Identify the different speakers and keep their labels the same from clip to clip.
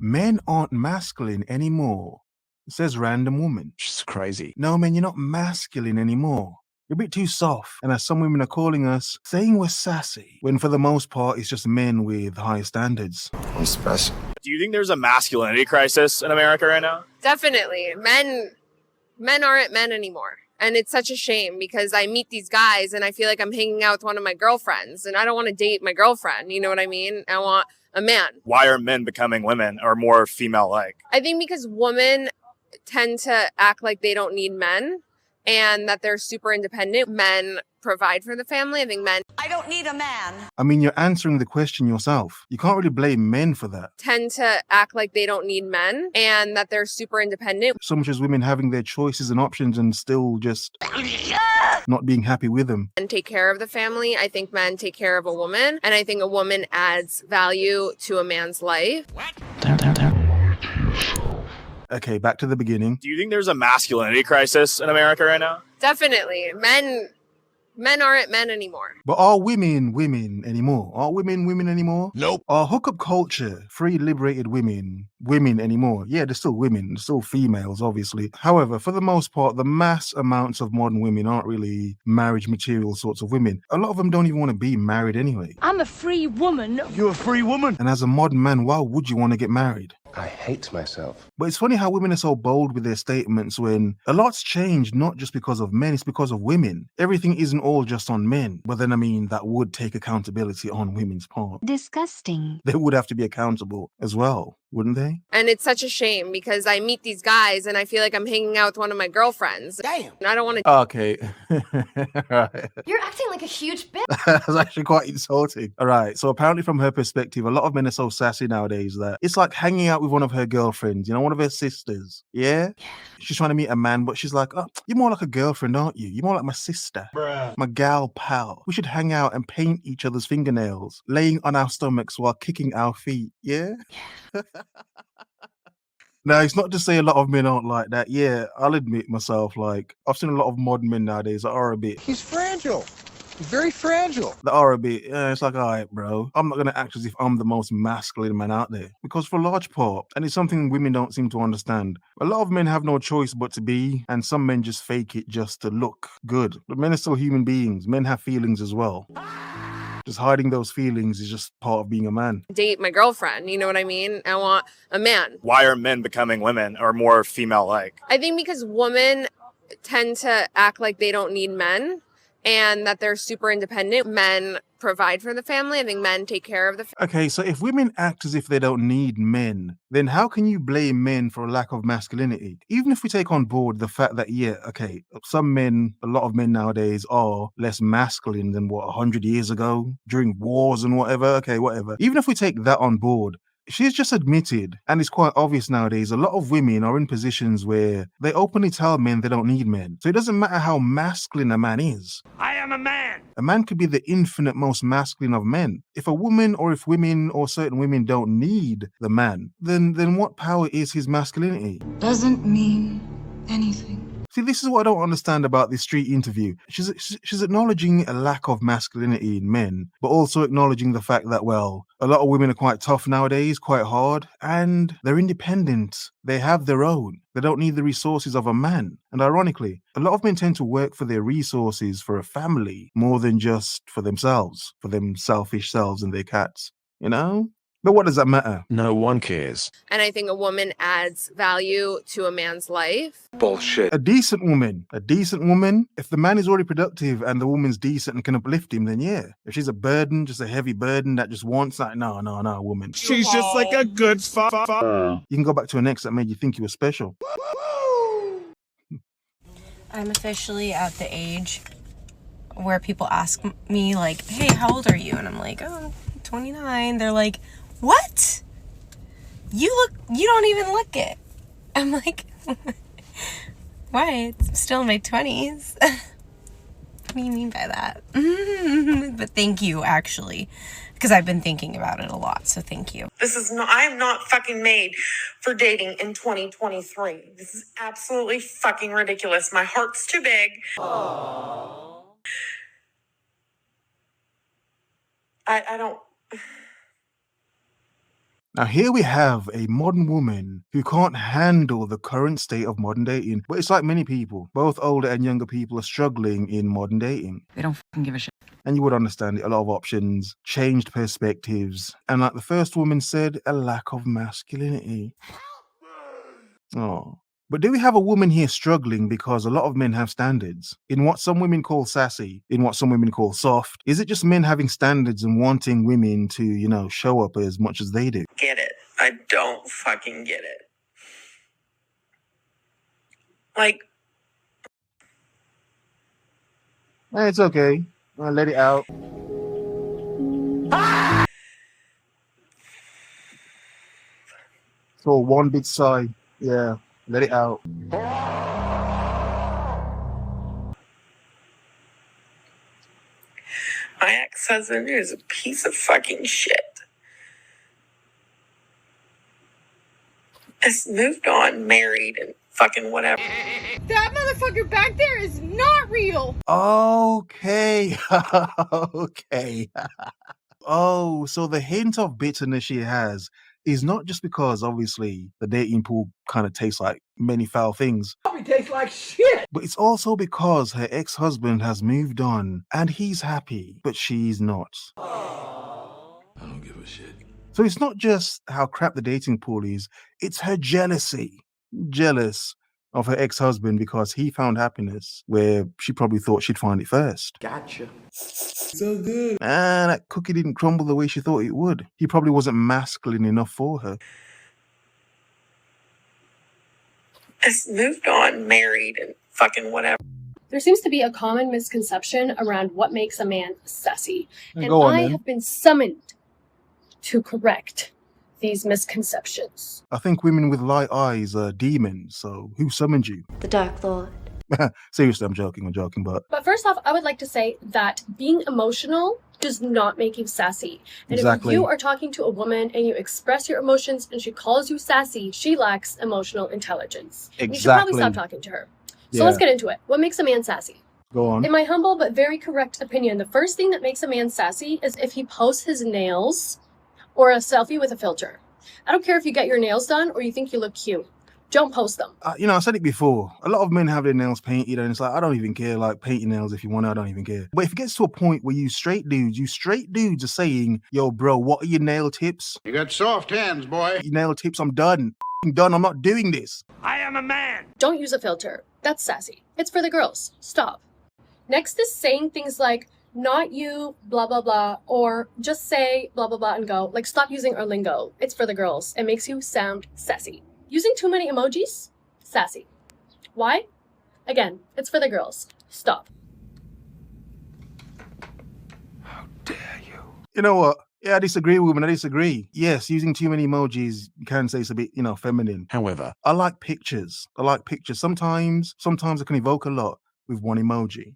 Speaker 1: Men aren't masculine anymore. It says random woman.
Speaker 2: She's crazy.
Speaker 1: No, man, you're not masculine anymore. You're a bit too soft. And as some women are calling us, saying we're sassy, when for the most part it's just men with high standards.
Speaker 2: I'm special.
Speaker 3: Do you think there's a masculinity crisis in America right now?
Speaker 4: Definitely. Men aren't men anymore. And it's such a shame because I meet these guys and I feel like I'm hanging out with one of my girlfriends and I don't want to date my girlfriend. You know what I mean? I want a man.
Speaker 3: Why are men becoming women or more female-like?
Speaker 4: I think because women tend to act like they don't need men and that they're super independent. Men provide for the family.
Speaker 5: I don't need a man.
Speaker 1: I mean, you're answering the question yourself. You can't really blame men for that.
Speaker 4: Tend to act like they don't need men and that they're super independent.
Speaker 1: So much as women having their choices and options and still just not being happy with them.
Speaker 4: And take care of the family. I think men take care of a woman. And I think a woman adds value to a man's life.
Speaker 1: Okay, back to the beginning.
Speaker 3: Do you think there's a masculinity crisis in America right now?
Speaker 4: Definitely. Men aren't men anymore.
Speaker 1: But are women anymore? Are women anymore?
Speaker 2: Nope.
Speaker 1: Are hookup culture, free liberated women anymore? Yeah, they're still women, they're still females, obviously. However, for the most part, the mass amounts of modern women aren't really marriage material sorts of women. A lot of them don't even want to be married anyway.
Speaker 5: I'm a free woman.
Speaker 2: You're a free woman.
Speaker 1: And as a modern man, why would you want to get married?
Speaker 6: I hate myself.
Speaker 1: But it's funny how women are so bold with their statements when a lot's changed, not just because of men, it's because of women. Everything isn't all just on men. But then, I mean, that would take accountability on women's part.
Speaker 5: Disgusting.
Speaker 1: They would have to be accountable as well, wouldn't they?
Speaker 4: And it's such a shame because I meet these guys and I feel like I'm hanging out with one of my girlfriends.
Speaker 2: Damn.
Speaker 4: And I don't want to.
Speaker 1: Okay. Right.
Speaker 5: You're acting like a huge bitch.
Speaker 1: That's actually quite insulting. All right. So apparently from her perspective, a lot of men are so sassy nowadays that it's like hanging out with one of her girlfriends, one of her sisters. Yeah? She's trying to meet a man, but she's like, oh, you're more like a girlfriend, aren't you? You're more like my sister.
Speaker 2: Bruh.
Speaker 1: My gal pal. We should hang out and paint each other's fingernails, laying on our stomachs while kicking our feet. Yeah? Now, it's not to say a lot of men aren't like that. Yeah, I'll admit myself, like, I've seen a lot of modern men nowadays that are a bit...
Speaker 6: He's fragile. He's very fragile.
Speaker 1: That are a bit, it's like, all right, bro, I'm not going to act as if I'm the most masculine man out there. Because for a large part, and it's something women don't seem to understand, a lot of men have no choice but to be, and some men just fake it just to look good. But men are still human beings. Men have feelings as well. Just hiding those feelings is just part of being a man.
Speaker 4: Date my girlfriend. You know what I mean? I want a man.
Speaker 3: Why are men becoming women or more female-like?
Speaker 4: I think because women tend to act like they don't need men and that they're super independent. Men provide for the family. I think men take care of the family.
Speaker 1: Okay, so if women act as if they don't need men, then how can you blame men for a lack of masculinity? Even if we take on board the fact that, yeah, okay, some men, a lot of men nowadays are less masculine than 100 years ago during wars and whatever. Okay, whatever. Even if we take that on board, she's just admitted, and it's quite obvious nowadays, a lot of women are in positions where they openly tell men they don't need men. So it doesn't matter how masculine a man is.
Speaker 2: I am a man.
Speaker 1: A man could be the infinite most masculine of men. If a woman or if women or certain women don't need the man, then what power is his masculinity?
Speaker 7: Doesn't mean anything.
Speaker 1: See, this is what I don't understand about this street interview. She's acknowledging a lack of masculinity in men, but also acknowledging the fact that, well, a lot of women are quite tough nowadays, quite hard, and they're independent. They have their own. They don't need the resources of a man. And ironically, a lot of men tend to work for their resources for a family more than just for themselves, for them selfish selves and their cats, you know? But what does that matter?
Speaker 2: No one cares.
Speaker 4: And I think a woman adds value to a man's life.
Speaker 6: Bullshit.
Speaker 1: A decent woman, if the man is already productive and the woman's decent and can uplift him, then yeah. If she's a burden, just a heavy burden that just wants that, no, woman.
Speaker 2: She's just like a good
Speaker 1: You can go back to an ex that made you think you were special.
Speaker 8: I'm officially at the age where people ask me, like, hey, how old are you? And I'm like, oh, 29. They're like, what? You don't even look it. I'm like, why? I'm still in my 20s. What do you mean by that? But thank you, actually, because I've been thinking about it a lot, so thank you.
Speaker 9: I'm not fucking made for dating in 2023. This is absolutely fucking ridiculous. My heart's too big. Aww. I don't...
Speaker 1: Now, here we have a modern woman who can't handle the current state of modern dating. But it's like many people, both older and younger people are struggling in modern dating.
Speaker 7: They don't fucking give a shit.
Speaker 1: And you would understand it, a lot of options, changed perspectives, and like the first woman said, a lack of masculinity. Oh. But do we have a woman here struggling because a lot of men have standards? In what some women call sassy, in what some women call soft, is it just men having standards and wanting women to, show up as much as they do?
Speaker 9: Get it. I don't fucking get it. Like,
Speaker 1: It's okay. I'll let it out. So one big sigh. Yeah, let it out.
Speaker 9: my ex-husband is a piece of fucking shit. Has moved on, married, and fucking whatever.
Speaker 5: That motherfucker back there is not real.
Speaker 1: Okay. Okay. Oh, so the hint of bitterness she has is not just because obviously the dating pool kind of tastes like many foul things.
Speaker 6: Probably tastes like shit.
Speaker 1: But it's also because her ex-husband has moved on and he's happy, but she's not.
Speaker 2: I don't give a shit.
Speaker 1: So it's not just how crap the dating pool is, it's her jealousy. Jealous of her ex-husband because he found happiness where she probably thought she'd find it first.
Speaker 6: Gotcha.
Speaker 2: So good.
Speaker 1: And that cookie didn't crumble the way she thought it would. He probably wasn't masculine enough for her.
Speaker 9: Has moved on, married, and fucking whatever.
Speaker 10: There seems to be a common misconception around what makes a man sassy. And
Speaker 1: Go on,
Speaker 10: I
Speaker 1: then.
Speaker 10: have been summoned to correct these misconceptions.
Speaker 1: I think women with light eyes are demons, so who summoned you?
Speaker 5: The Dark Lord.
Speaker 1: Seriously, I'm joking, but
Speaker 10: But first off, I would like to say that being emotional does not make you sassy. And
Speaker 1: Exactly.
Speaker 10: if you are talking to a woman and you express your emotions and she calls you sassy, she lacks emotional intelligence. And you should probably
Speaker 1: Exactly.
Speaker 10: stop talking to her. So
Speaker 1: Yeah.
Speaker 10: let's get into it. What makes a man sassy?
Speaker 1: go on.
Speaker 10: In my humble but very correct opinion, the first thing that makes a man sassy is if he posts his nails or a selfie with a filter. I don't care if you get your nails done or you think you look cute. Don't post them.
Speaker 1: I said it before. A lot of men have their nails painted, and it's like, I don't even care. Like, paint your nails if you want to, I don't even care. But if it gets to a point where you straight dudes are saying, yo, bro, what are your nail tips?
Speaker 2: You got soft hands, boy.
Speaker 1: Your nail tips, I'm done. I'm done. I'm not doing this.
Speaker 2: I am a man.
Speaker 10: Don't use a filter. That's sassy. It's for the girls. Stop. Next is saying things like, not you, blah, blah, blah, or just say blah, blah, blah and go. Like, stop using our lingo. It's for the girls. It makes you sound sassy. Using too many emojis? Sassy. Why? Again, it's for the girls. Stop.
Speaker 2: How dare you?
Speaker 1: You know what? Yeah, I disagree, woman. I disagree. Yes, using too many emojis, you can say it's a bit, feminine.
Speaker 2: However,
Speaker 1: I like pictures. Sometimes I can evoke a lot with one emoji.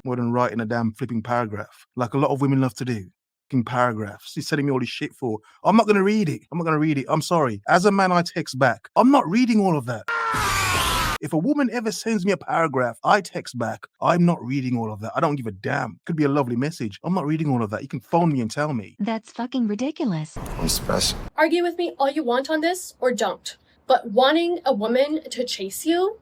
Speaker 1: More than writing a damn flipping paragraph. Like a lot of women love to do. Fucking paragraphs. She's sending me all this shit for. I'm not gonna read it. I'm sorry. As a man, I text back. I'm not reading all of that. If a woman ever sends me a paragraph, I text back. I'm not reading all of that. I don't give a damn. Could be a lovely message. I'm not reading all of that. You can phone me and tell me.
Speaker 5: That's fucking ridiculous.
Speaker 6: I'm special.
Speaker 10: Argue with me all you want on this or don't. But wanting a woman to chase you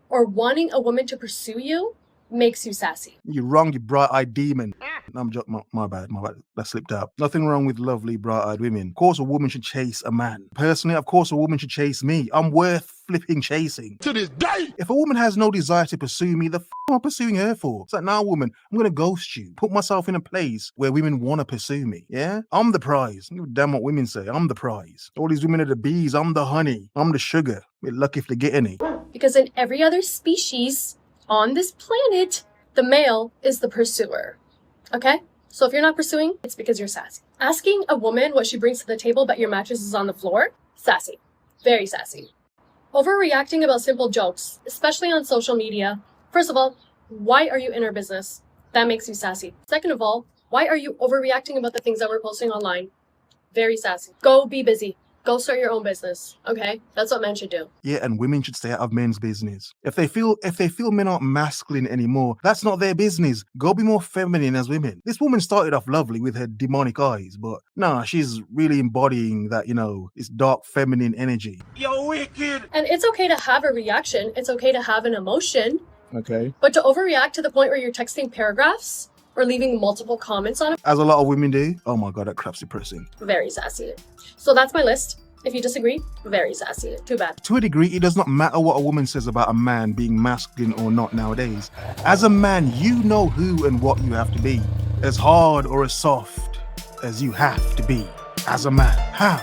Speaker 10: or wanting a woman to pursue you makes you sassy.
Speaker 1: You're wrong, you bright-eyed demon. I'm joking. My bad. That slipped out. Nothing wrong with lovely, bright-eyed women. Of course, a woman should chase a man. Personally, of course, a woman should chase me. I'm worth flipping chasing.
Speaker 2: to this day.
Speaker 1: If a woman has no desire to pursue me, the f am I pursuing her for? It's like, nah, woman, I'm gonna ghost you. Put myself in a place where women want to pursue me. Yeah? I'm the prize. I don't give a damn what women say. I'm the prize. All these women are the bees. I'm the honey. I'm the sugar. We're lucky if they get any.
Speaker 10: Because in every other species on this planet, the male is the pursuer. Okay? So if you're not pursuing, it's because you're sassy. Asking a woman what she brings to the table but your mattress is on the floor? Sassy. Very sassy. Overreacting about simple jokes, especially on social media. First of all, why are you in our business? That makes you sassy. Second of all, why are you overreacting about the things that we're posting online? Very sassy. Go be busy. Go start your own business, okay? That's what men should do.
Speaker 1: Yeah, and women should stay out of men's business. If they feel men aren't masculine anymore, that's not their business. Go be more feminine as women. This woman started off lovely with her demonic eyes, but nah, she's really embodying that, this dark feminine energy.
Speaker 2: You're wicked.
Speaker 10: And it's okay to have a reaction. It's okay to have an emotion.
Speaker 1: Okay.
Speaker 10: But to overreact to the point where you're texting paragraphs or leaving multiple comments on it,
Speaker 1: As a lot of women do. Oh my god, that crap's depressing.
Speaker 10: very sassy. So that's my list. If you disagree, very sassy. Too bad.
Speaker 1: To a degree, it does not matter what a woman says about a man being masculine or not nowadays. As a man, you know who and what you have to be. As hard or as soft as you have to be. As a man. Have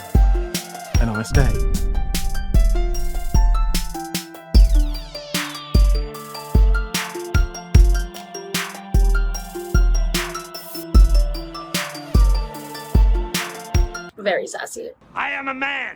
Speaker 1: a nice day.
Speaker 10: Very sassy.
Speaker 2: I am a man.